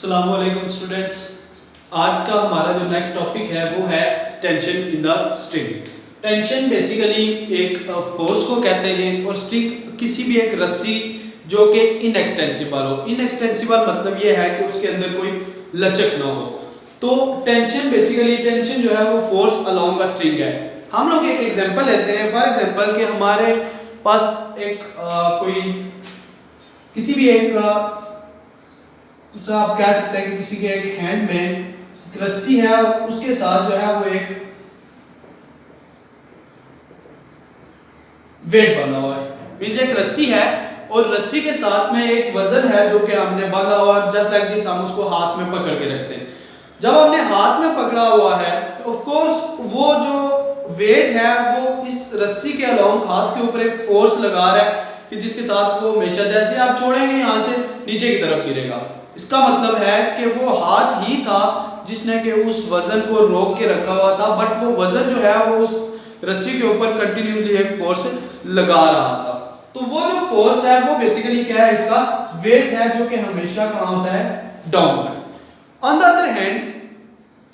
अस्सलामुअलैकुम स्टूडेंट्स। आज का हमारा जो नेक्स्ट टॉपिक है वो है tension in the string. Tension basically एक फोर्स को कहते हैं और स्ट्रिंग किसी भी एक रस्सी जो कि इनएक्सटेंसिबल हो। इनएक्सटेंसिबल मतलब ये है कि उसके अंदर कोई लचक ना हो। तो टेंशन बेसिकली टेंशन जो है वो फोर्स अलोंग द स्ट्रिंग है। हम लोग एक एग्जांपल लेते हैं, फॉर एग्जांपल कि हमारे पास एक कोई किसी भी एक तो आप कह सकते हैं कि किसी के एक हैंड में एक रस्सी है और उसके साथ जो है वो एक वेट बना हुआ है। मींस एक रस्सी है और रस्सी के साथ में एक वजन है जो कि हमने बांधा हुआ, जस्ट लाइक दिस हम उसको हाथ में पकड़ के रखते हैं। जब हमने हाथ में पकड़ा हुआ है तो ऑफ कोर्स वो जो वेट है वो इस रस्सी के अलोंग हाथ के ऊपर एक फोर्स लगा रहा है कि जिसके साथ वो हमेशा जैसे आप छोड़ेंगे यहाँ से नीचे की तरफ गिरेगा। इसका मतलब है कि वो हाथ ही था जिसने कि उस वजन को रोक के रखा हुआ था, बट वो वजन जो है वो उस रस्सी के ऊपर कंटिन्यूसली एक फोर्स लगा रहा था। तो वो जो फोर्स है वो बेसिकली क्या है, इसका वेट है जो कि हमेशा कहाँ होता है, downward. On the other hand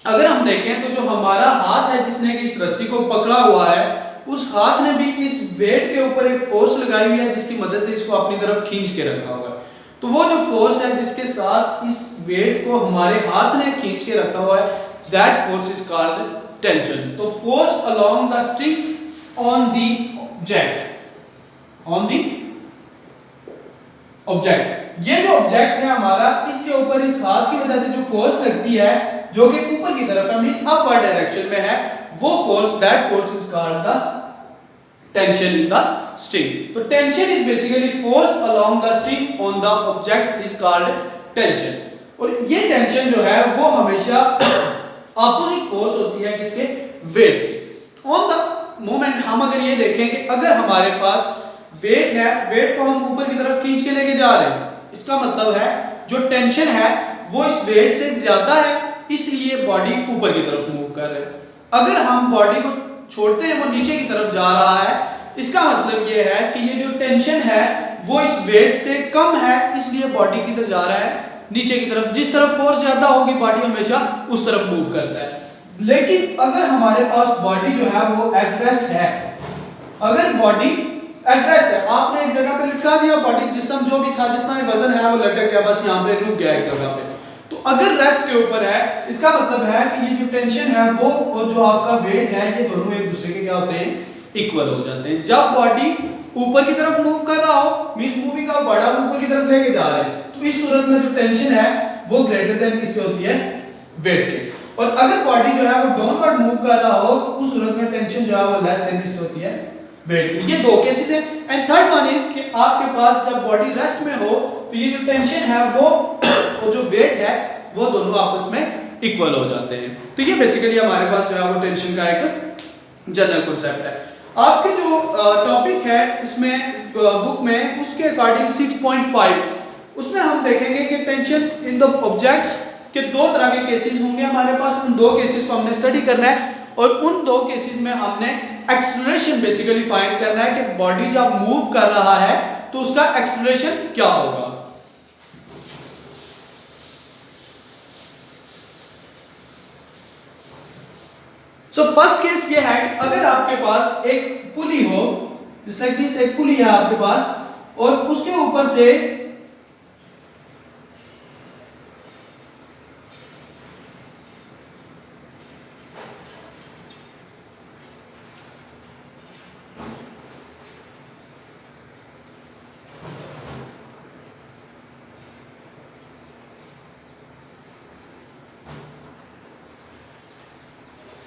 अगर हम देखें तो जो हमारा हाथ है जिसने कि इस रस्सी को पकड़ा हुआ है, उस हाथ ने भी इस वेट के ऊपर एक फोर्स लगाई हुई है जिसकी मदद से इसको अपनी तरफ खींच के रखा हुआ है। तो वो जो फोर्स है जिसके साथ इस वेट को हमारे हाथ ने खींच के रखा हुआ है, that force is called tension. तो force along the string on the object, ये जो ऑब्जेक्ट है हमारा, इसके ऊपर इस हाथ की वजह से जो फोर्स लगती है जो कि ऊपर की तरफ है, मींस अपवर्ड डायरेक्शन में है, वो force, that force is called the tension in the string. तो tension is basically force along the string on the object is called tension. और ये टेंशन जो है वो हमेशा ऑपोजिट फोर्स होती है किसके, वेट के। ऑन द मोमेंट हम अगर ये देखें कि अगर हमारे पास वेट है, वेट को हम ऊपर की तरफ खींच के लेके जा रहे हैं, इसका मतलब है जो टेंशन है वो इस वेट से ज्यादा है, इसलिए बॉडी ऊपर की तरफ मूव कर रहे हैं। अगर हम बॉडी को छोड़ते हैं वो नीचे की तरफ जा रहा है, इसका मतलब ये है कि ये जो टेंशन है वो इस वेट से कम है, इसलिए बॉडी की तरफ जा रहा है नीचे की तरफ। जिस तरफ फोर्स ज्यादा होगी बॉडी हमेशा उस तरफ मूव करता है। लेकिन अगर हमारे पास बॉडी जो है वो एट रेस्ट है, अगर बॉडी एट रेस्ट है, आपने एक जगह पे लटका दिया बॉडी, जिस्म जो भी था जितना भी वजन है वो लटक गया, बस यहाँ पे रुक गया एक जगह पे, तो अगर रेस्ट के ऊपर है, इसका मतलब है कि ये जो टेंशन है वो और जो आपका वेट है ये दोनों एक दूसरे के क्या होते हैं, इक्वल हो जाते हैं। जब बॉडी ऊपर की तरफ मूव कर रहा हो, मींस मूविंग का बड़ा ऊपर की तरफ लेके जा रहे हैं, तो इस सूरत में जो टेंशन है वो ग्रेटर देन किससे होती है, वेट के। और अगर बॉडी जो है वो डाउनवर्ड मूव कर रहा हो तो उस सूरत में टेंशन जो है वो लेस देन किससे होती है, वेट की। ये दो केसेस है। एंड थर्ड वन इज कि आपके पास जब बॉडी रेस्ट में हो तो ये जो टेंशन है वो और जो वेट है वो दोनों आपस में इक्वल हो जाते हैं। तो ये बेसिकली हमारे पास जो है वो टेंशन का एक जनरल कॉन्सेप्ट है। आपके जो टॉपिक है इसमें बुक में, उसके अकॉर्डिंग 6.5 उसमें हम देखेंगे कि टेंशन इन द ऑब्जेक्ट्स के दो तरह के केसेस होंगे हमारे पास। उन दो केसेस को हमने स्टडी करना है और उन दो केसेस में हमने एक्सेलरेशन बेसिकली फाइंड करना है कि बॉडी जब मूव कर रहा है तो उसका एक्सेलरेशन क्या होगा। सो फर्स्ट केस ये है कि अगर आपके पास एक पुली हो, जस्ट लाइक दिस, एक पुली है आपके पास और उसके ऊपर से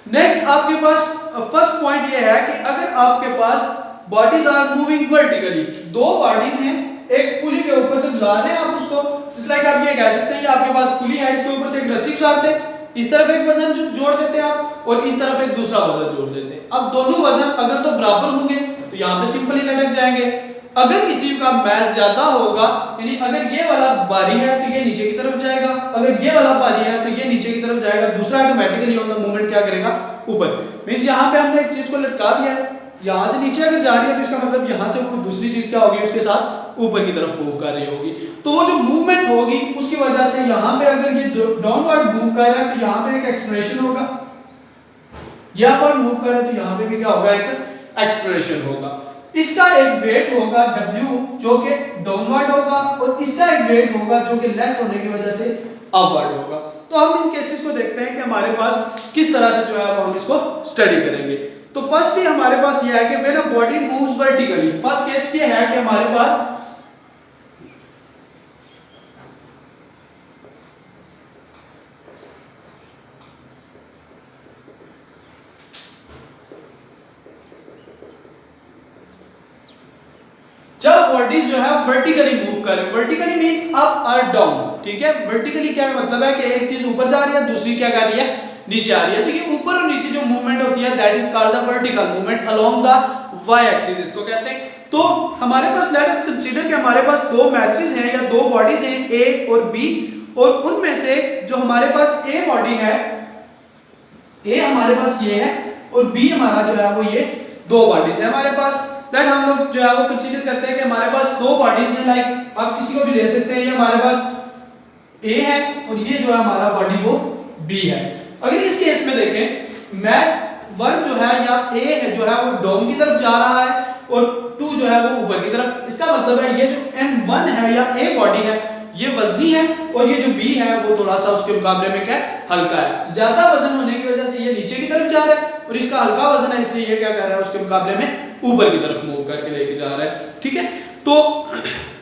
नेक्स्ट आपके पास फर्स्ट पॉइंट ये है कि अगर आपके पास बॉडीज आर मूविंग वर्टिकली, दो बॉडीज हैं, एक पुली के ऊपर से गुजार रहे हैं आप उसको, जिस लाइक आप ये कह सकते हैं कि आपके पास पुली है, इसके ऊपर से एक रस्सी गुजारते हैं, इस तरफ एक वजन जोड़ देते हैं आप और इस तरफ एक दूसरा वजन जोड़ देते हैं। अब दोनों वजन अगर तो बराबर होंगे तो यहाँ पे सिंपली लटक जाएंगे। अगर किसी का मास ज्यादा होगा, यानी अगर ये वाला भारी है तो ये नीचे की तरफ जाएगा, अगर ये वाला भारी है तो ये नीचे की तरफ जाएगा, दूसरा ऑटोमेटिकली ऑन द मोमेंट क्या करेगा, ऊपर। मींस यहाँ पे हमने एक चीज को लटका दिया है, यहाँ से नीचे अगर जा रही है तो इसका मतलब यहाँ से वो दूसरी चीज क्या होगी, उसके साथ ऊपर की तरफ मूव कर रही होगी। तो वो जो मूवमेंट होगी उसकी वजह से यहाँ पे अगर ये डाउनवर्ड मूव कर रहा है तो यहाँ पे एक एक्सेलरेशन होगा, यहाँ पर मूव कर रहा है तो यहाँ पे भी क्या होगा, एक एक्सेलरेशन होगा। इसका एक वेट होगा W जो कि डाउनवर्ड होगा और इसका एक वेट होगा जो कि लेस होने की वजह से अपवर्ड होगा। तो हम इन केसेस को देखते हैं कि हमारे पास किस तरह से जो है हम इसको स्टडी करेंगे। तो फर्स्ट ही हमारे पास यह है कि when a body moves vertically, first case ये है कि हमारे पास जब बॉडीज जो है वर्टिकली मूव करें, वर्टिकली मींस अप और डाउन, ठीक है। वर्टिकली क्या मतलब है कि एक चीज ऊपर जा रही है, दूसरी क्या कर रही है, नीचे आ रही है। तो ये ऊपर और नीचे जो मूवमेंट होती है that is called the vertical movement along the Y axis, इसको कहते हैं। तो हमारे पास लेट अस कंसीडर कि हमारे पास दो मैसेज हैं या दो बॉडीज हैं ए और बी, और उनमें से जो हमारे पास ए बॉडी है, ए हमारे पास ये है और बी हमारा जो है वो ये दो बॉडीज है हमारे पास। लाइक हम लोग जो है वो कंसीडर करते हैं कि हमारे पास दो बॉडीज हैं, लाइक आप किसी को भी ले सकते हैं, ये हमारे पास ए है और ये जो है हमारा बॉडी वो बी है। अगर इस केस में देखें मैस 1 जो है या ए है जो है वो डाउन की तरफ जा रहा है और 2 जो है वो ऊपर की तरफ, इसका मतलब है ये जो M1 है या ए बॉडी है ये वजनी है और ये जो बी है वो थोड़ा सा उसके मुकाबले में क्या हल्का है। ज्यादा वजन होने की वजह से ये नीचे की तरफ जा रहा है और इसका हल्का वजन है इसलिए ये क्या कर रहा है उसके मुकाबले में ऊपर की तरफ मूव करके लेके जा रहा है, ठीक है। तो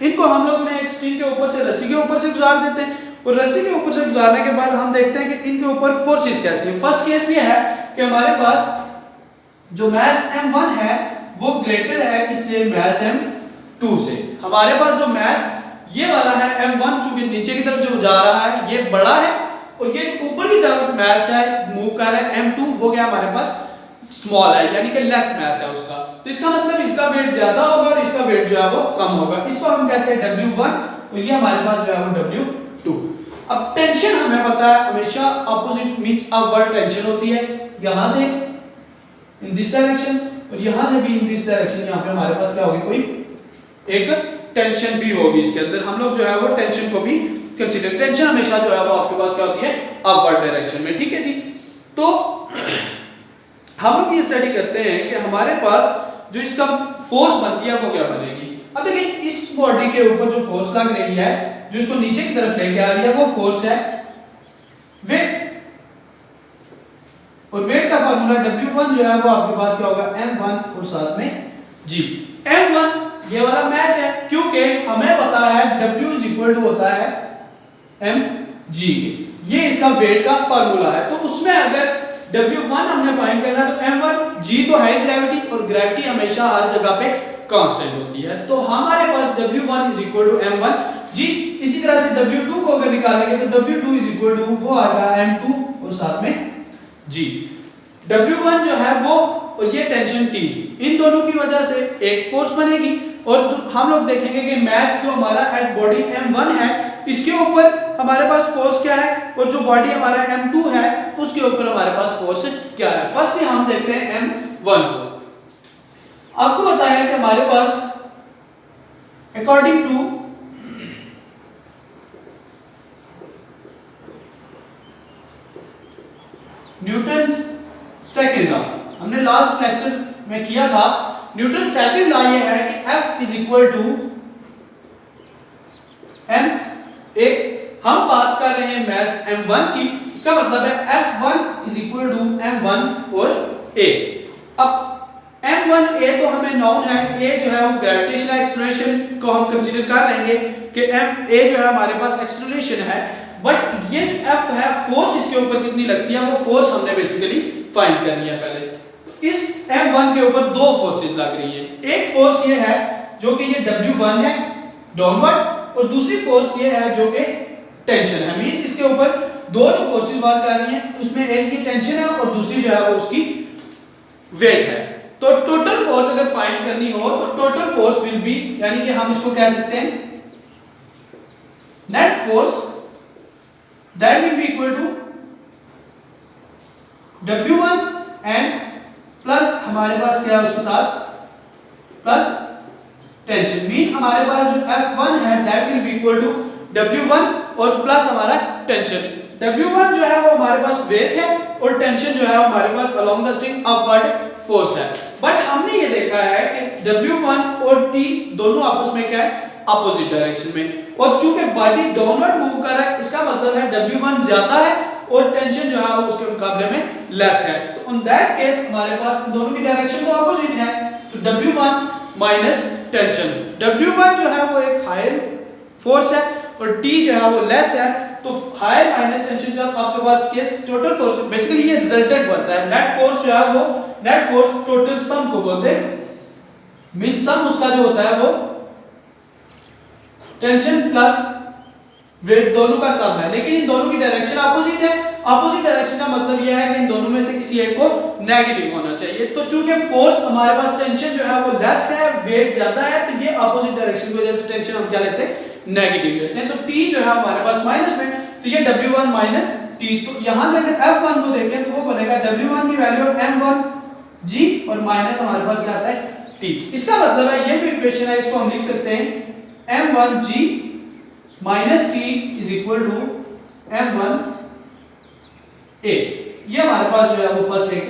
इनको हम लोग ने एक स्ट्रिंग के ऊपर से रस्सी के ऊपर से गुजार देते हैं और रस्सी के ऊपर से गुजारने के बाद हम देखते हैं कि इनके ऊपर फोर्सेस कैसे हैं। फर्स्ट केस ये है कि हमारे पास जो मैस M1 है वो ग्रेटर है किससे, मैस M2 से। हमारे पास जो मैस ये वाला है M1 जो कि नीचे की तरफ जो जा रहा है ये बड़ा है और ये जो ऊपर की तरफ मैस है मूव कर रहा है M2 वो क्या हमारे पास स्मॉल है, यानी कि लेस मैस है उसका। तो इसका मतलब इसका वेट ज्यादा होगा और इसका वेट जो है वो कम होगा। इसको हम कहते हैं W1 और ये हमारे पास जो है वो W2। अब टेंशन हमें पता है हमेशा अपोजिट मींस अपवर्ड टेंशन होती है, यहां से इन दिस डायरेक्शन और यहां से भी इन दिस डायरेक्शन। यहां पे हमारे पास क्या होगी, कोई एक टेंशन भी होगी इसके अंदर। हम लोग जो है वो टेंशन को भी कंसीडर, टेंशन हमेशा जो है वो आपके पास क्या होती है अपवर्ड डायरेक्शन में, ठीक है जी। तो हम लोग ये स्टडी करते हैं कि हमारे पास जो इसका फोर्स बनती है वो क्या बनेगी। अब देखिए इस बॉडी के ऊपर जो फोर्स लग रही है जो इसको नीचे की तरफ लेके आ रही है वो फोर्स है वेट, और वेट का फार्मूला W1 जो है वो आपके पास क्या होगा M1 और साथ में G। M1 ये वाला मैस है क्योंकि हमें पता है W इज इक्वल टू होता है mg, ये इसका वेट का फार्मूला है। तो उसमें अगर W1 हमने फाइंड करना है तो M1 G तो है ग्रेविटी और ग्रेविटी हमेशा हर जगह पे कांस्टेंट होती है। तो हमारे पास W1 is equal to M1 G। इसी तरह से W2 को अगर निकालेंगे तो W2 इज इक्वल टू वो आएगा M2 और साथ में G। W1 जो है वो और ये टेंशन T, इन दोनों की वजह से एक फोर्स बनेगी और हम लोग देखेंगे कि मैस जो हमारा एट बॉडी M1 है इसके ऊपर हमारे पास फोर्स क्या है और जो बॉडी हमारा M2 है उसके ऊपर हमारे पास फोर्स क्या है। फर्स्ट हम देखते हैं M1 को। आपको बताया कि हमारे पास according to Newton's second law, हमने लास्ट लेक्चर में किया था। न्यूटन सेकंड लॉ ये है कि F is equal to m a। हम बात कर रहे हैं मैस M1 की, इसका मतलब है F1 is equal to M1 और A। अब M1A तो हमें नॉन है, A जो है वो ग्रेविटेशनल एक्सेलरेशन को हम कंसीडर कर लेंगे कि A जो है हमारे पास एक्सेलरेशन है, बट ये जो F है फोर्स इसके ऊपर कितनी लगती है वो फोर्स हमने बेसिकली फाइंड करनी है पहले। तो इस M1 के ऊपर दो फोर्सेस लग रही है, एक फोर्स ये है जो कि ये W1 है डाउनवर्ड और दूसरी फोर्स ये है जो कि टेंशन है। मींस इसके ऊपर दो जो फोर्सेस वर्क कर रही हैं उसमें एक ये टेंशन है और दूसरी जो है वो उसकी वेट है। तो टोटल फोर्स अगर फाइंड करनी हो तो टोटल फोर्स विल बी, यानी कि हम इसको कह सकते हैं net force that will be equal to W1 and plus हमारे पास क्या है उसके साथ प्लस टेंशन, मीन हमारे पास जो F1 है that will be equal to W1 और प्लस हमारा टेंशन। W1 जो है वो हमारे पास वेट है और टेंशन जो है हमारे पास along the string upward force है। बट हमने ये देखा है कि W1 और T दोनों आपस में क्या है अपोजिट डायरेक्शन में, और चूंकि बॉडी डाउनवर्ड मूव कर रहा है इसका मतलब है W1 ज्यादा है और टेंशन जो है वो उसके मुकाबले में लेस है। तो इन दैट केस हमारे पास दोनों की डायरेक्शन तो अपोजिट है, तो W1 माइनस टेंशन, W1 जो है वो एक हायर फोर्स है और T जो है वो लेस है, तो हायर माइनस टेंशन जब आपके पास केस टोटल फोर्स बेसिकली ये रिजल्टेंट बनता है। नेट फोर्स जो है वो नेट फोर्स टोटल सम को बोलते हैं, मीन सम उसका जो होता है वो टेंशन प्लस वेट दोनों का सम है, लेकिन इन दोनों की डायरेक्शन अपोजिट है। अपोजिट डायरेक्शन का मतलब यह है कि इन दोनों में से किसी एक को नेगेटिव होना चाहिए। तो चूंकि फोर्स हमारे पास टेंशन जो है वो लेस है, वेट ज्यादा है, तो ये अपोजिट डायरेक्शन की वजह से टेंशन हम क्या लेते हैं नेगेटिव लेते हैं। तो T जो है हमारे पास माइनस में, तो ये W1 माइनस T, तो यहां से अगर F1 को देखें तो वो बनेगा W1 की वैल्यू M1 G और माइनस हमारे पास क्या आता है T। इसका मतलब है ये जो इक्वेशन है इसको हम लिख सकते हैं M1 G minus T is equal to M1 A। ये हमारे पास जो है वो फर्स्ट एक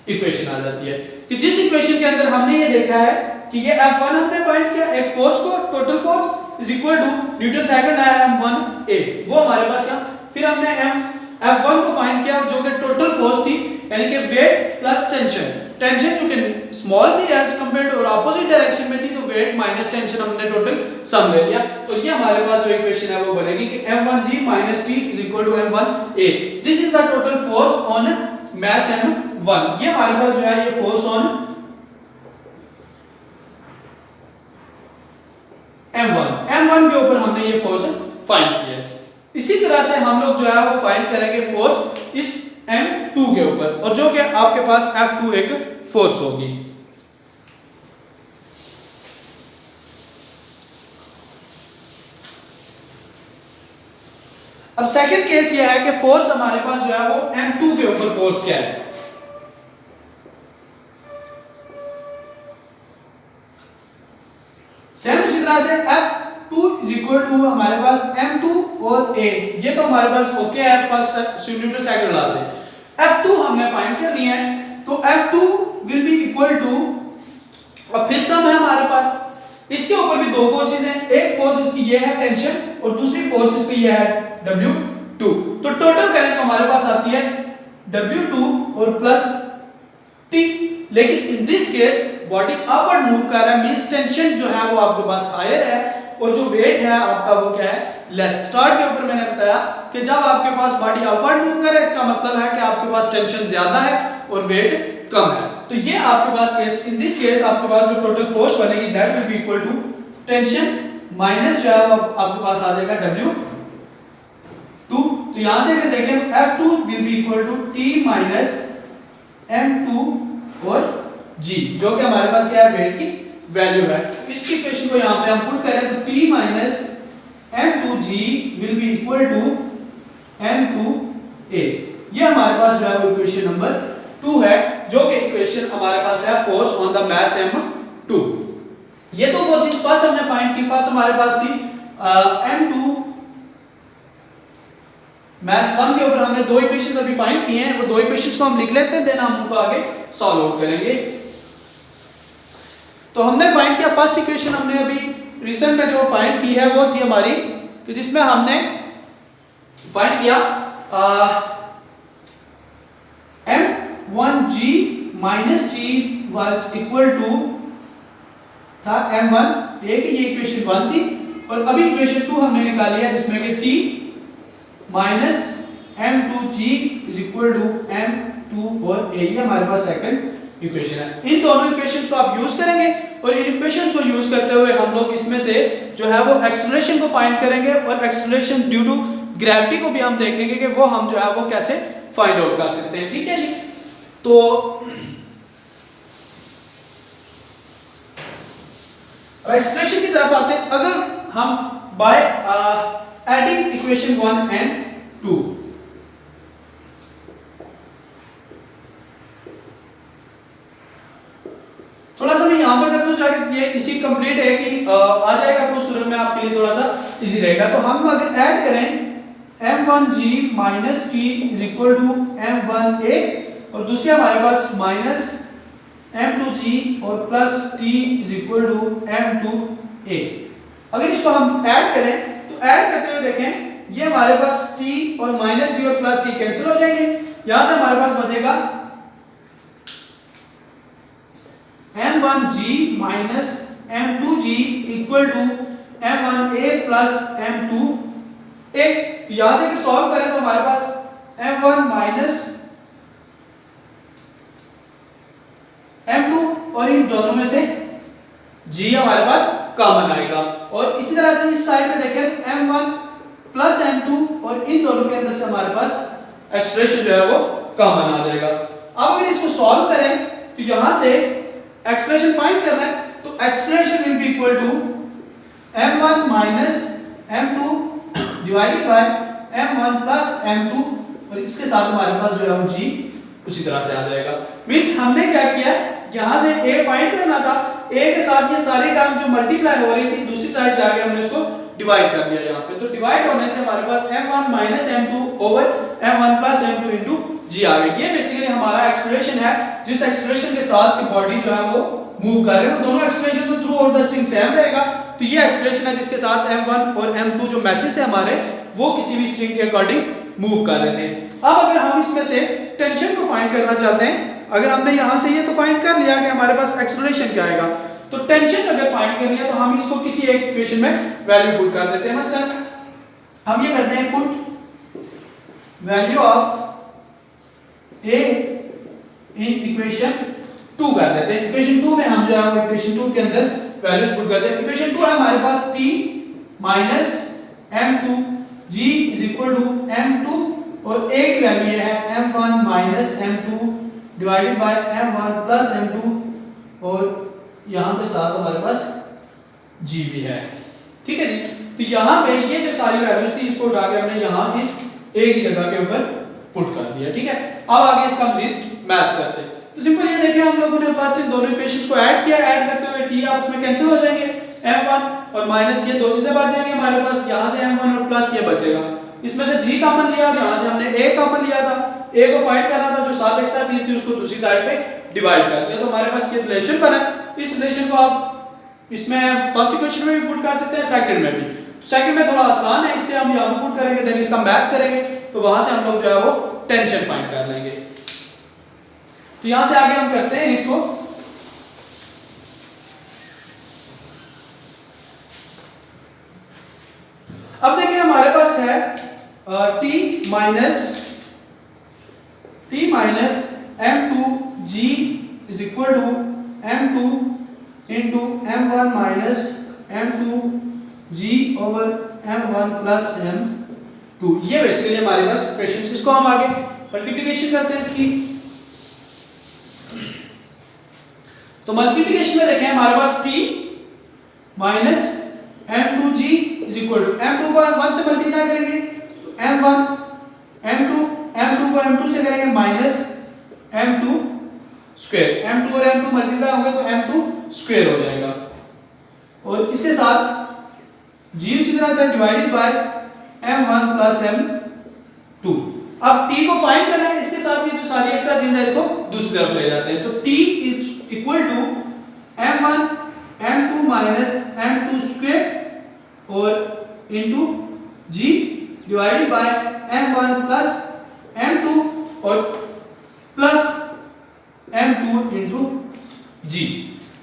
इक्वेशन आ जाती है कि जिस इक्वेशन के अंदर हमने ये देखा है कि ये F1 हमने फाइंड किया, एक फोर्स को total force is equal to Newton second आया M1 A, वो हमारे पास क्या, फिर हमने F1 को फाइंड किया जो कि टोटल फोर्स थी यानी कि वेट प्लस टेंशन। टेंशन जो कि स्मॉल थी एज कंपेयर्ड और ऑपोजिट डायरेक्शन में थी, तो वेट माइनस टेंशन हमने टोटल सम ले लिया। तो ये हमारे पास जो इक्वेशन है वो बनेगी कि M1G minus T is equal to M1A। This is the total force on mass M1। ये हमारे पास जो है ये फोर्स ऑन M1 के ऊपर हमने ये फोर्स फाइंड किया है। इसी तरह से हम लोग जो है वो फाइंड करेंगे फोर्स इस M2 के ऊपर, और जो कि आपके पास F2 एक फोर्स होगी। अब सेकंड केस ये है कि फोर्स हमारे पास जो है वो M2 के ऊपर फोर्स क्या है। सेम उसी तरह से F2 इज इक्वल टू हमारे पास M2 और A, ये तो हमारे पास ओके है फर्स्ट न्यूटन सेकंड लॉ से। F2 हमने फाइंड कर लिया है, तो F2 will be equal to, और फिर सम है हमारे पास, इसके ऊपर भी दो फोर्सेस हैं, एक फोर्स इसकी ये है टेंशन और दूसरी फोर्स इसकी ये है W2। तो टोटल करें तो हमारे पास आती है W2 और प्लस T, लेकिन इन this case body upward move कर रहा है, मींस टेंशन जो है वो आपके पास हायर है और जो वेट है आपका वो क्या है लेस। स्टार्ट के ऊपर मैंने बताया कि जब आपके पास बॉडी अपवर्ड मूव कर रहा है इसका मतलब है कि आपके पास टेंशन ज्यादा है और वेट कम है। तो ये आपके पास केस, इन दिस केस आपके पास जो टोटल फोर्स बनेगी that will be equal to tension minus जो है वो आपके पास आ जाएगा W2। तो यहां से अगर देखें तो F2 will be equal to T minus M2 और G, जो कि हमारे पास क्या है वेट की वैल्यू है। तो इसकी इक्वेशन को यहां पे हम पुट करें तो T minus M2G will be equal to M2A। ये हमारे पास जो है वो इक्वेशन नंबर 2 है, जो कि इक्वेशन हमारे पास है force on the mass M2। ये दो फोर्सेस फर्स्ट हमने फाइंड की, फर्स्ट हमारे पास थी M2 मास 1 के ऊपर हमने दो इक्वेशंस अभी फाइंड किए हैं, वो दो इक्वेशंस को हम लिख लेते हैं, देन हम उनको आगे सॉल्व आउट करेंगे। तो हमने फाइंड किया फर्स्ट इक्वेशन हमने अभी रिसेंट में जो फाइंड की है वो थी हमारी, कि जिसमें हमने फाइंड किया M1G minus T was equal to था M1A की, ये इक्वेशन 1 थी, और अभी इक्वेशन 2 हमने निकाली है जिसमें कि T minus M2G is equal to M2 और A, ये हमारे पास सेकंड इक्वेशन है। इन दोनों इक्वेशंस को आप यूज करेंगे और इन इक्वेशंस को यूज करते हुए हम लोग इसमें से जो है वो एक्सेलरेशन को फाइंड करेंगे और एक्सेलरेशन ड्यू टू ग्रेविटी को भी हम देखेंगे कि वो हम जो है वो कैसे फाइंड आउट कर सकते हैं। ठीक है जी, तो एक्सप्रेशन की तरफ आते हैं। अगर हम बाय एडिंग इक्वेशन 1 एंड 2, यहाँ पर करते हो जाके ये इसी कंप्लीट है कि आ जाएगा तो सूरत में आपके लिए थोड़ा सा इजी रहेगा। तो हम अगर ऐड करें m1g minus T is equal to m1a और दूसरी हमारे पास माइनस m2g और plus t is equal to m2a। अगर इसको हम ऐड करें तो ऐड करते हुए देखें ये हमारे पास t और माइनस t और प्लस t कैंसिल हो जाएंगे। यहां से हमारे पास बचेगा m1g minus m2g equal to m1a plus m2a। यहां से सॉल्व करें तो हमारे पास m1 माइनस m2 और इन दोनों में से g हमारे पास कॉमन आएगा। और इसी तरह से इस साइड में देखें तो m1 प्लस m2 और इन दोनों के अंदर से हमारे पास एक्सप्रेशन जो है वो कॉमन आ जाएगा। अब अगर इसको सॉल्व करें तो यहां से एक्सप्रेशन फाइंड करना है तो expression will be equal to m1 minus m2 divided by m1 plus m2 और इसके साथ हमारे पास जो है वो g उसी तरह से आ जाएगा। मींस हमने क्या किया यहां से a फाइंड करना था, a के साथ ये सारी टर्म जो मल्टीप्लाई हो रही थी दूसरी साइड जाके हमने इसको डिवाइड कर दिया यहाँ पे। तो डिवाइड होने से हमारे पास m1 minus m2 over m1 plus m2 into g आ गया। ये बेसिकली हमारा एक्सप्रेशन है जिस एक्सप्रेशन के साथ की बॉडी जो है वो मूव कर रहे हैं। दोनों एक्सप्रेशन तो through out the string same रहेगा। तो ये एक्सप्रेशन है जिसके साथ m1 और m2 जो मैसेज थे हमारे वो किसी भी स्ट्रिंग के अकॉर्डिंग मूव कर रहे थे। अब अगर हम इसमें से टेंशन को फाइंड करना चाहते हैं, अगर हमने यहां से ये तो फाइंड कर लिया कि हमारे पास एक्सेलरेशन क्या आएगा, तो टेंशन अगर फाइंड करनी है तो हम इसको किसी एक इक्वेशन में वैल्यू पुट कर देते हैं। मसलन हम ये करते हैं put value of a in equation 2 कर देते हैं। इक्वेशन 2 में हम जो है वो इक्वेशन 2 के अंदर वैल्यूज पुट करते हैं। इक्वेशन 2 है हमारे पास t minus m2 g is equal to m2 और a की वैल्यू ये है m1 minus m2 divided by m1 plus m2 और यहां पे साथ हमारे पास g भी है। ठीक है जी। तो यहां पे ये जो सारी वैल्यूज थी इसको उठा के हमने यहां इस a की जगह के ऊपर पुट कर दिया। ठीक है। अब आगे इसका मजीद मैच करते हैं। तो सिंपल ये देखिए हम लोगों ने फर्स्ट इन दोनों इक्वेशंस को ऐड किया, ऐड करते हुए t आपस में कैंसिल हो जाएंगे, m1 और माइनस ये दो चीजें बच जाएंगी हमारे पास, यहां से m1 और प्लस ये बचेगा। इसमें से g कॉमन लिया और यहां से हमने a कॉमन लिया था, a को फाइंड करना था जो साथ एक्स्ट्रा चीज थी उसको दूसरी साइड पे डिवाइड कर दिया। तो हमारे पास ये रिलेशन बना। इस रिलेशन को आप इसमें फर्स्ट इक्वेशन में भी पुट कर सकते हैं, सेकंड में भी। सेकंड में थोड़ा आसान है इसलिए हम यहां पुट करेंगे, देन इसका मैच करेंगे तो वहां से हम लोग जो है वो टेंशन फाइंड कर लेंगे। तो यहां से आगे हम करते हैं इसको। अब देखिए हमारे पास है t minus m2g is equal to m2 into m1 minus m2g over m1 plus m2। ये बेसिकली हमारे पास इक्वेशंस। इसको हम आगे मल्टीप्लिकेशन करते हैं इसकी। तो मल्टीप्लिकेशन में देखें हमारे पास t minus m2g is equal to m2 को m1 से मल्टीप्लाई करेंगे तो m1 m2 को m2 से करेंगे माइनस m2 स्क्वायर, m2 और m2 मल्टीप्लाई होंगे तो m2 स्क्वायर हो जाएगा और इसके साथ g उसी तरह से divided by m1 plus m2। अब t को फाइंड करना है, इसके साथ ये जो सारी एक्स्ट्रा चीज है इसको दूसरी तरफ ले जाते हैं। तो t is equal to m1 m2 minus m2 square और into g divided by m1 plus m2 और प्लस m2 इनटू g।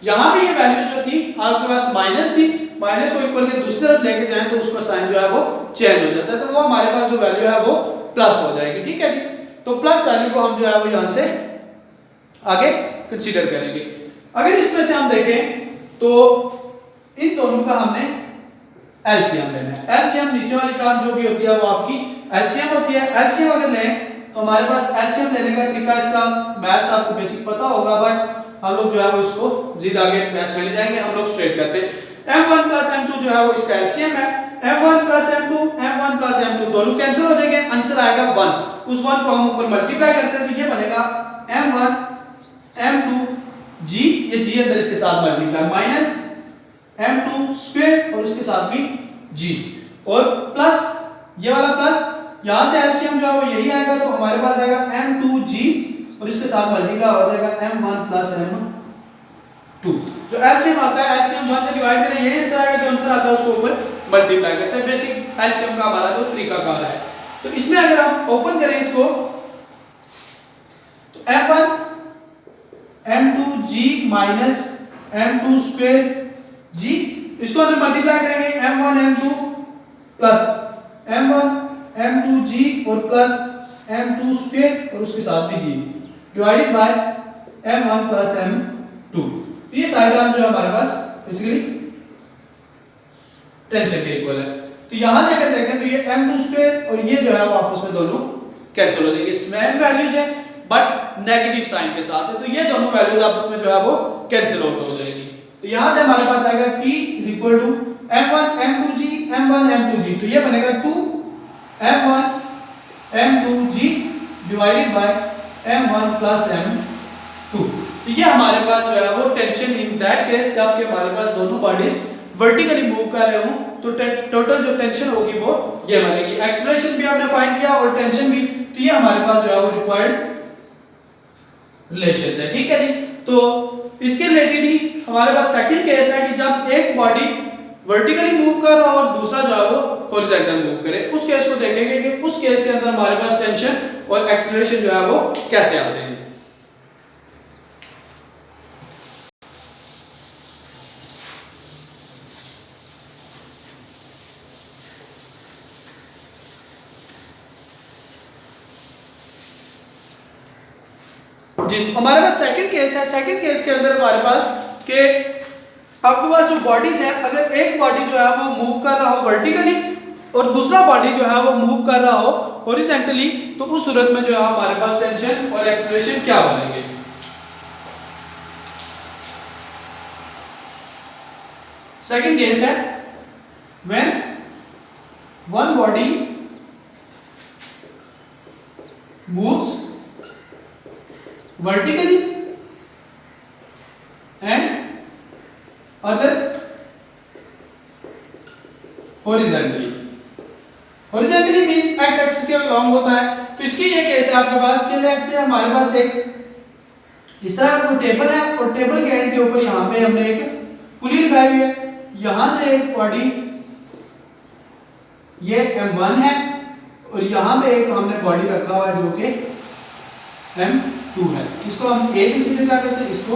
यहां पे ये वैल्यूज जो थी आपके पास माइनस थी, माइनस को इक्वल के दूसरी तरफ लेके जाएं तो उसका साइन जो है वो चेंज हो जाता है, तो वो हमारे पास जो वैल्यू है वो प्लस हो जाएगी। ठीक है जी। तो प्लस वैल्यू को हम जो है वो यहां से आगे कंसीडर करेंगे। अगर इसमें से हम देखें तो इन दोनों का हमने एलसीएम लेना है। एलसीएम नीचे वाली टर्म जो भी होती है वो आपकी एलसीएम होती है। एलसीएम अगर लें तो हमारे पास एलसीएम लेने का तरीका, इसका मैथ्स आपको बेसिक पता होगा बट हम लोग जो है वो इसको जीत आगे मैथ्स में ले जाएंगे। हम लोग स्ट्रेट करते हैं m1 प्लस m2 जो है वो इसका एलसीएम है। m1 प्लस m2 दोनों कैंसिल हो जाएंगे, आंसर आएगा 1। उस 1 को हम ऊपर मल्टीप्लाई करते हैं तो ये बनेगा m1 m2 जी, ये जी अंदर इसके साथ मल्टीप्लाई माइनस m2 स्क्वायर और उसके साथ भी g और प्लस ये वाला प्लस यहां से एलसीएम जो है वो यही आएगा, तो हमारे पास आएगा m2g और इसके साथ मल्टीप्लाई हो जाएगा m1 प्लस m2। जो एलसीएम आता है, एलसीएम 1 से डिवाइड करें, यही आंसर आएगा, जो आंसर आता है उसको ऊपर मल्टीप्लाई करते हैं। बेसिक एलसीएम का हमारा जो तरीकाकार है। तो इसमें अगर हम ओपन करें इसको, तो m1 m2g minus m2 square g, इसको अंदर मल्टीप्लाई करेंगे m1 m2 plus m1 m2g और प्लस m2 स्क्वायर और उसके साथ भी g divided by m1 plus m2। तो ये सारे टर्म जो है हमारे पास बेसिकली टेंशन के इक्वल है। तो यहां से अगर देखें तो ये m2 स्क्वायर और ये जो है वो आपस में दोनों कैंसिल हो जाएंगे। सेम वैल्यूज है बट नेगेटिव साइन के साथ है, तो ये दोनों वैल्यूज आपस में जो है वो कैंसिल आउट हो जाएगी। तो यहां से हमारे पास आएगा t equal to m1 m2g m1 m2g, तो ये बनेगा 2 m1 m2g divided by m1 plus m2। तो ये हमारे पास जो है वो टेंशन इन दैट केस जब के हमारे पास दोनों बॉडीज वर्टिकली मूव कर रहे हो, तो टोटल जो टेंशन होगी वो ये बनेगी। एक्सेलरेशन भी आपने फाइंड किया और टेंशन भी, तो ये हमारे पास जो है वो रिक्वायर्ड रिलेशंस है। ठीक है जी। तो इसके रिलेटेड ही हमारे पास सेकंड केस है कि जब एक बॉडी वर्टिकली मूव कर रहा हो और दूसरा जो है वो हॉरिजॉन्टल मूव करे, उस केस को देखेंगे कि उस केस के अंदर हमारे पास टेंशन और एक्सेलरेशन जो है वो कैसे आते हैं। जी, हमारे पास सेकंड केस है। सेकंड केस के अंदर हमारे पास के आपके पास जो बॉडीज है, अगर एक बॉडी जो है वो मूव कर रहा हो वर्टिकली और दूसरा बॉडी जो है वो मूव कर रहा हो हॉरिजॉन्टली, तो उस सूरत में जो है हमारे पास टेंशन और एक्सेलरेशन क्या बनेंगे। सेकंड केस है when one body moves vertically and other horizontally। horizontally means x axis के along होता है। तो इसकी ये केस है आपके पास के लिए से हमारे पास एक इस तरह का कोई टेबल है और टेबल के एंड के ऊपर यहाँ पे हमने एक पुली लगाई हुई है। यहाँ से एक बॉडी ये m1 है और यहाँ पे एक हमने बॉडी रखा हुआ है जो कि m2 है। इसको हम a कंसीडर क्या करते हैं, इसको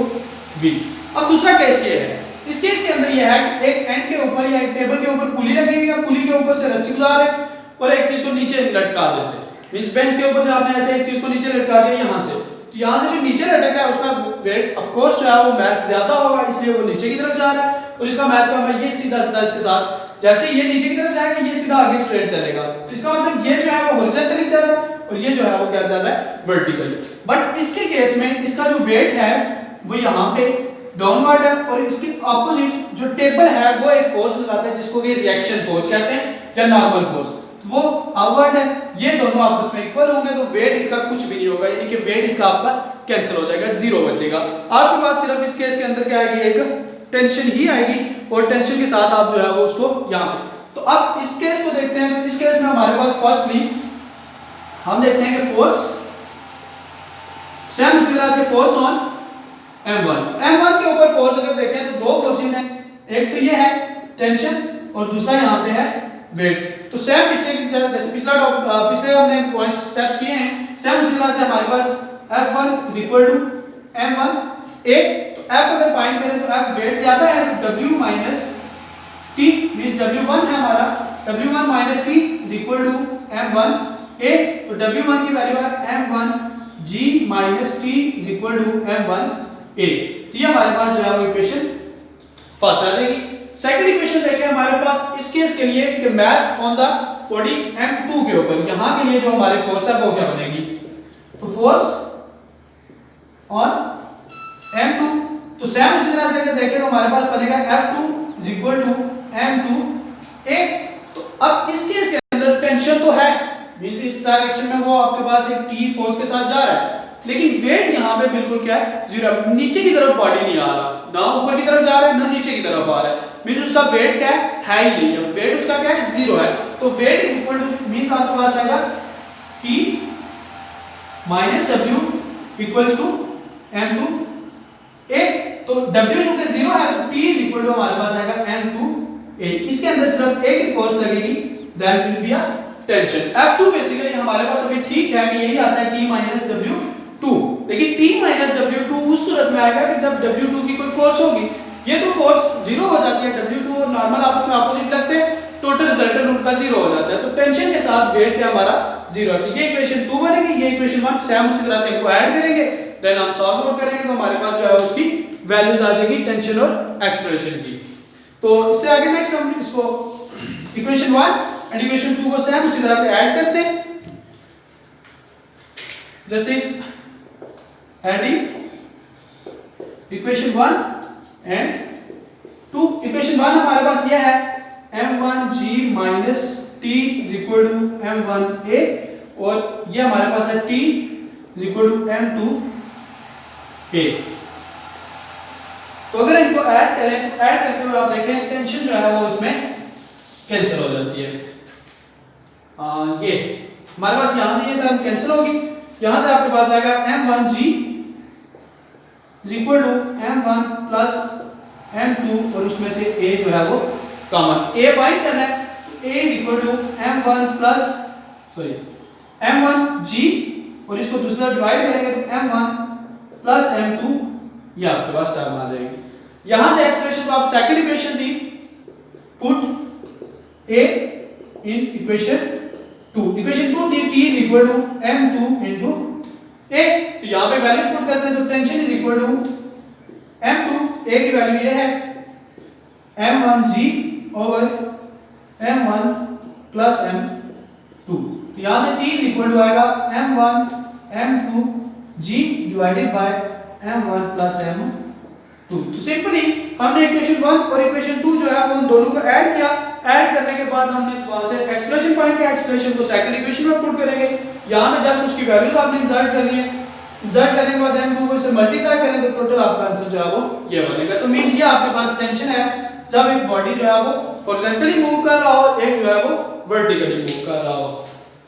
b। अब दूसरा केस ये है, इस केस के अंदर ये है कि एक एंड के ऊपर या एक टेबल के ऊपर पुली लगी हुई है, पुली के ऊपर से रस्सी गुजार है और एक चीज को नीचे लटका देते हैं। मींस बेंच के ऊपर से आपने ऐसे एक चीज को नीचे लटका दिया यहाँ से, तो यहाँ से जो नीचे लटक रहा है उसका वेट ऑफ कोर्स जो है वो मास ज्यादा होगा, इसलिए वो नीचे की तरफ जा रहा है और इसका मास का मैं ये सीधा सीधा इसके साथ जैसे ये नीचे की तरफ जाएगा ये सीधा आगे स्ट्रेट चलेगा। तो इसका मतलब ये जो है वो हॉरिजॉन्टली चल रहा है और ये जो है वो क्या चल रहा है, वर्टिकली। बट इसके केस में इसका जो वेट है वो यहाँ पे डाउनवर्ड है और इसके ऑपोजिट जो टेबल है वो एक फोर्स लगाता है जिसको कि रिएक्शन फोर्स कहते हैं या नॉर्मल फोर्स, वो अपवर्ड है। ये दोनों आपस में इक्वल होंगे तो वेट इसका कुछ भी नहीं होगा, यानी कि वेट इसका आपका कैंसिल हो जाएगा, जीरो बचेगा। आपके पास सिर्फ इस केस के अंदर क्या आएगी, एक टेंशन ही आएगी और टेंशन के साथ आप जो है वो उसको यहाँ पे। तो अब इस केस को देखते हैं। तो इस केस में हमारे पास फर्स्टली हम देखते हैं कि फोर्स सेम इसी तरह से फोर्स ऑन m1 के ऊपर फोर्स अगर देखें तो दो फोर्सेस हैं, एक तो ये है टेंशन और दूसरा यहाँ पे है वेट। तो सेम पिछले जैसे पिछले हमने पॉइंट स्टेप्स किए हैं, सेम उसी तरह से हमारे पास F1 m1 एक। तो F अगर फाइंड करें तो F वेट ज्यादा है तो W minus T means W1 है हमारा, W1 minus T m1 a। तो W1 की वैल्यू है m1 G minus T m1 a। तो ये हमारे पास जो है वो इक्वेशन फर्स्ट आ जाएगी। सेकंड इक्वेशन देखें हमारे पास इस केस के लिए कि मास ऑन द बॉडी m2 के ऊपर, यहां के लिए जो हमारे फोर्स है वो क्या बनेगी, तो फोर्स ऑन m2। तो सेम इसी तरह से अगर देखें तो हमारे पास बनेगा F2 m2 a। तो अब इस केस के अंदर टेंशन तो है, मींस इस डायरेक्शन में वो आपके पास एक T फोर्स के साथ जा रहा है, लेकिन वेट यहाँ पे बिल्कुल क्या है, 0। नीचे की तरफ बॉडी नहीं आ रहा, ना ऊपर की तरफ जा रहा है ना नीचे की तरफ आ रहा है, मींस उसका वेट क्या है ही नहीं है, वेट उसका क्या है 0 है। तो weight is equal to means आपके पास आएगा T minus W equals to M2A। तो W जो कि 0 है तो T इज इक्वल टू हमारे पास आएगा M2A। इसके अंदर सिर्फ A की फोर्स लगेगी, that will be a tension. F2 basically हमारे पास अभी ठीक है कि यही आता है T माइनस W2, लेकिन T माइनस W2 उस सूरत में आएगा कि जब W2 की कोई फोर्स होगी। ये तो फोर्स 0 हो जाती है, W2 और नॉर्मल आपस में अपोजिट लगते हैं, टोटल रिजल्टेंट उनका 0 हो जाता है। तो टेंशन के साथ वेट क्या हमारा 0 है। तो ये इक्वेशन 2 बनेगी, ये इक्वेशन 1 सेम उसी तरह से इनको ऐड करेंगे, देन हम सॉल्व आउट करेंगे, तो हमारे पास जो है उसकी वैल्यूज आ जाएगी टेंशन और एक्सेलरेशन की। तो इससे आगे नेक्स्ट हम इसको इक्वेशन 1 एंड इक्वेशन 2 को सेम उसी तरह से ऐड करते हैं। Just this adding equation 1 and 2। Equation 1 हमारे पास यह है m1g minus t is equal to m1a, और ये हमारे पास है t is equal to m2a। तो अगर इनको ऐड करें तो ऐड करते हुए आप देखें टेंशन जो है वो इसमें कैंसिल हो जाती है। ये हमारे पास यहां से ये टर्म कैंसिल होगी, यहां से आपके पास आएगा m1g is equal to m1 plus m2, और उसमें से a जो है वो कॉमन, a फाइंड करना है, तो a is equal to m1 plus m1g, और इसको दूसरा डिवाइड करेंगे तो m1 प्लस m2, ये आपके पास टर्म आ जाएगी। यहां से एक्सप्रेशन को आप सेकंड इक्वेशन थी, put a in equation 2। Equation 2 थी t is equal to m2 into a, तो यहां पे वैल्यूज पुट करते हैं, तो tension is equal to m2, a की वैल्यू ये है m1g over m1 plus m2, तो यहां से t इज इक्वल टू आएगा m1 m2g divided by m1 plus m2। तो सिंपली हमने इक्वेशन 1 और इक्वेशन 2 जो है वो उन दोनों को ऐड किया, ऐड करने के बाद हमने वहां से एक्सप्रेशन फाइंड किया, एक्सप्रेशन को सेकंड इक्वेशन में पुट करेंगे, यहां में जस्ट उसकी वैल्यूज आपने इंसर्ट करनी है, इंसर्ट करने के बाद m2 को इससे मल्टीप्लाई करें तो टोटल आपका आंसर जो है वो ये बनेगा। तो मींस ये आपके पास टेंशन है जब एक बॉडी जो है वो हॉरिजॉन्टली मूव कर रहा हो, एक जो है वो वर्टिकली मूव कर रहा हो।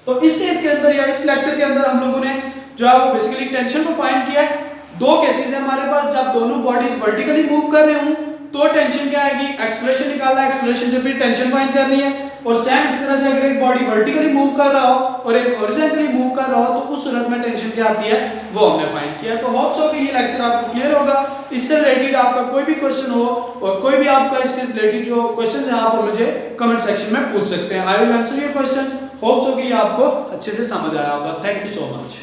तो इस केस के अंदर या इस लेक्चर के अंदर हम लोगों ने जो है वो बेसिकली टेंशन को फाइंड किया है। दो केसेस है हमारे पास, जब दोनों बॉडीज वर्टिकली मूव कर रहे हों तो टेंशन क्या आएगी, एक्सेलरेशन निकालना है, एक्सेलरेशन से फिर टेंशन फाइंड करनी है, और सेम इस तरह से अगर एक बॉडी वर्टिकली मूव कर रहा हो और एक हॉरिजॉन्टली मूव कर रहा हो तो उस सूरत में टेंशन क्या आती है वो हमने फाइंड किया। तो होप्स हो कि ये लेक्चर आपको क्लियर होगा। इससे रिलेटेड आपका कोई भी क्वेश्चन हो और कोई भी आपका इसके रिलेटेड जो क्वेश्चन है आप मुझे कमेंट सेक्शन में पूछ सकते हैं। I will answer your question. Hopes हो कि ये आपको अच्छे से समझ आया होगा। Thank you so much.